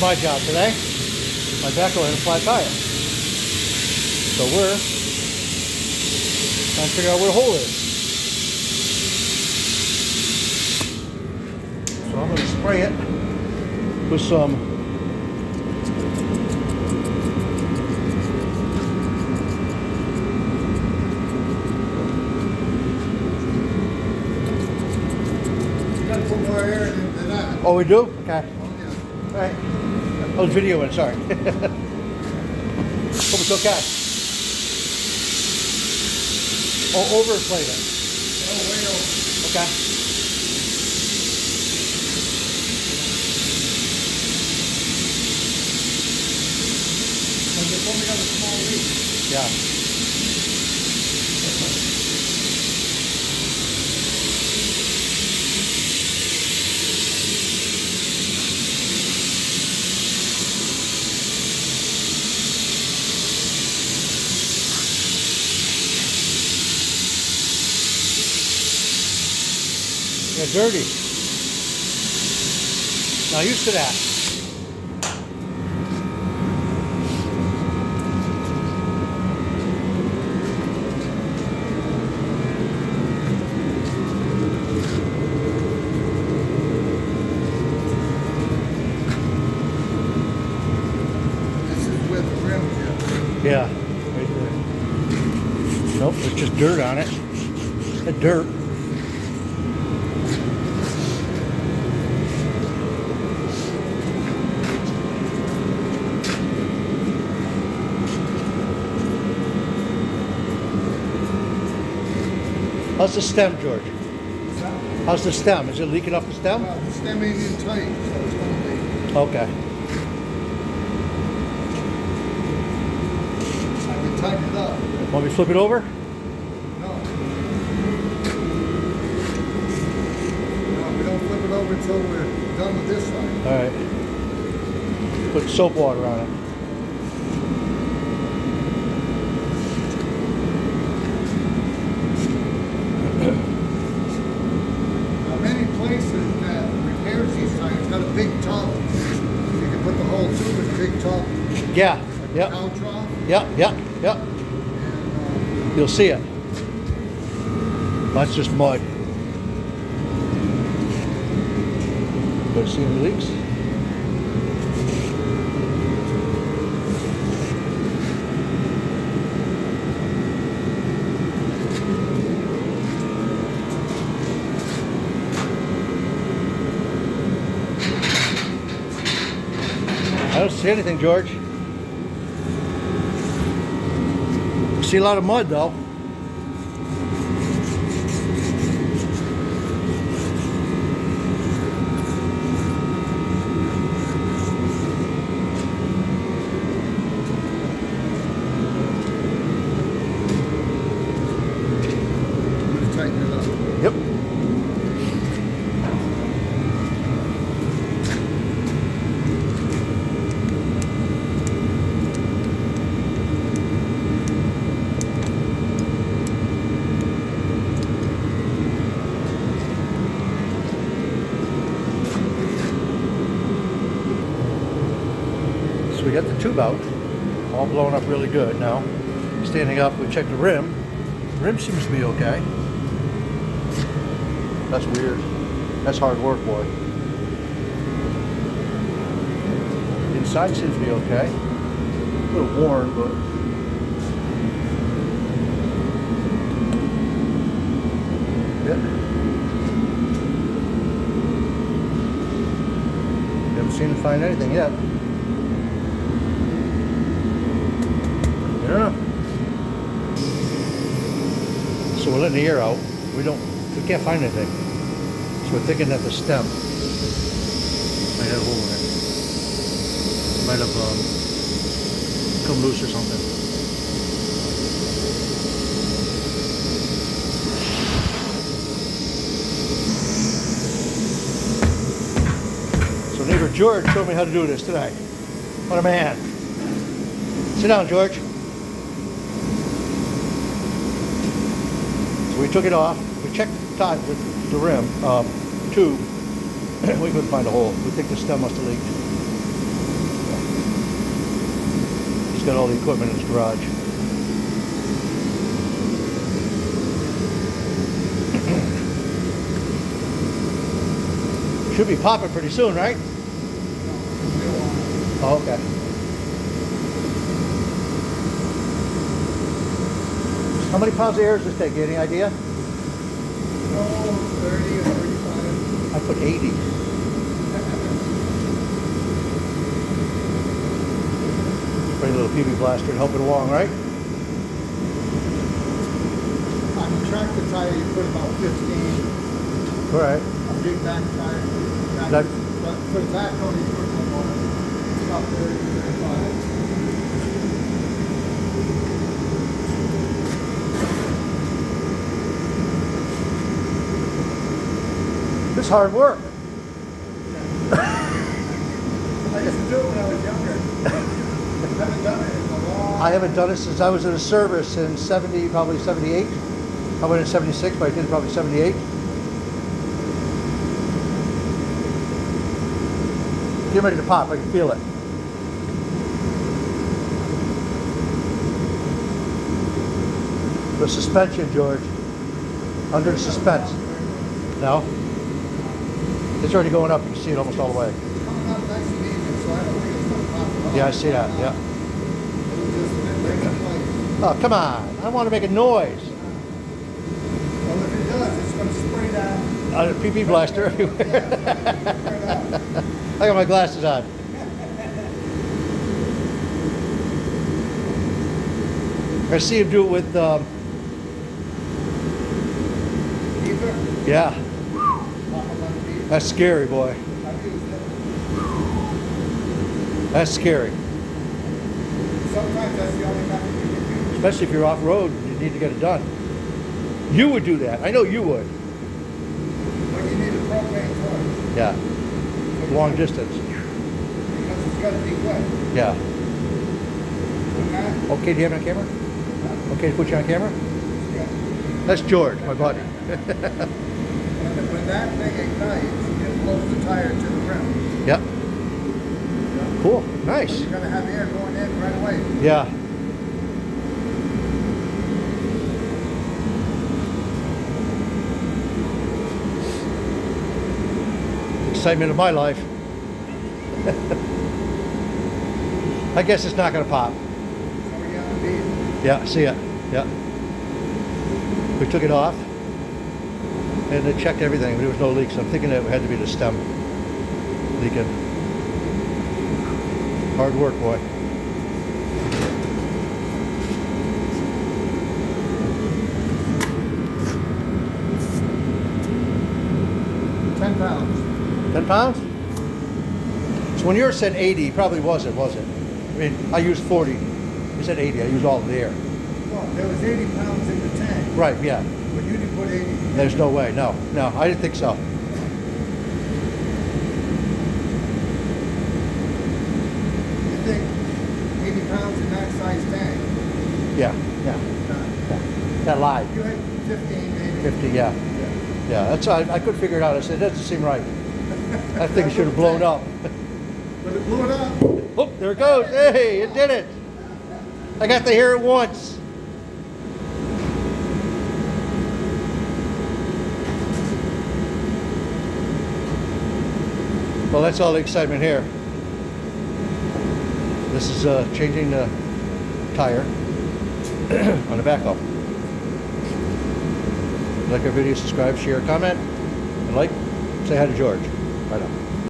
my job today. My backhoe had a flat tire. So we're trying to figure out where the hole is. So I'm going to spray it with some put more air than that. Oh, we do? Okay. Oh, yeah. All right. I was videoing, sorry. Hope it's okay. Oh, overinflate it. Oh, way over. Okay. But they've only got a small leak. Yeah. Yeah, dirty. Not used to that. This is where the rim is. Yeah, right there. Nope, there's just dirt on it. That dirt. How's the stem, George? How's the stem? Is it leaking off the stem? Well, the stem ain't in tight, so it's gonna leak. Okay. I can tighten it up. Want me to flip it over? No. No, we don't flip it over until we're done with this side. All right. Put soap water on it. Now, many places that repairs these tires got a big tub. You can put the whole tube in a big tub. Yeah. Like a Yep. cow trough. Yep. Yep. Yep. And, You'll see it. That's just mud. But see any leaks? I don't see anything, George. See a lot of mud though. I'm gonna tighten it up. Yep. So we got the tube out, all blown up really good now. Standing up, we checked the rim. The rim seems to be okay. That's weird. That's hard work, boy. Inside seems to be okay. A little worn, but yeah. Haven't seen to find anything yet. I don't know. So we're letting the air out. We can't find anything. So we're thinking that the stem might have a hole in it. Might have come loose or something. So neighbor George showed me how to do this today. What a man. Sit down, George. So we took it off. We checked the rim tube. We couldn't find a hole. We think the stem must have leaked. He's got all the equipment in his garage. Should be popping pretty soon, right? Oh, okay. How many pounds of air does this take? Any idea? 30 or 35. I put 80. Pretty little PB blaster and help it along, right? On the tractor tire, you put about 15. All right. A big back tire. But for the backhoe, you put more. It's about 30, 35. This is hard work. I used to do it when I was younger. I haven't done it in a long I haven't done it since I was in the service in 70, probably 78. I went in 76, but I did probably 78. Get ready to pop, I can feel it. The suspension, George. Under the suspense. No? It's already going up, you can see it almost all the way. It's coming up nice and even, so I don't think it's going to pop at all. Yeah, I see that, yeah. It'll just bring it in place. Oh, come on, I want to make a noise. Well, if it does, it's going to spray down. A PP blaster everywhere. I got my glasses on. I see him do it with, Ether, yeah, pop them on the beat. that's scary, boy. I've used it. That's scary. Sometimes that's the only method you can use. Especially if you're off-road and you need to get it done. You would do that. I know you would. When you need a propane torch. Yeah. Long distance. Because it's got to be wet. Yeah. When that, Okay, do you have it on camera? Okay to put you on camera? yeah. That's George, my buddy. When that thing ignites, it blows the tire to the rim. Yep. Cool. Nice. You're going to have air going in right away. Yeah. Excitement of my life. I guess it's not going to pop. So we're on the beat. Yeah, see it. Yeah. We took it off and they checked everything, but there was no leaks. I'm thinking that it had to be the stem leaking. Hard work, boy. £10. 10 pounds? So when yours said 80, it probably wasn't, was it? I mean, I used 40. You said 80, I used all of the air. Well, there was 80 pounds in the tank, Right, yeah. but you didn't put 80. There's no way. No, I didn't think so. You think 80 pounds in that size tank? Yeah. That lied. You had 15 maybe. 50, yeah. Yeah, that's I could figure it out. I said, that doesn't seem right. That thing should have blown up. But it blew it up. Oh, there it goes. Hey, it did it. I got to hear it once. Well, that's all the excitement here. This is changing the tire on the backhoe. Like our video, subscribe, share, comment, and like. Say hi to George. Right on.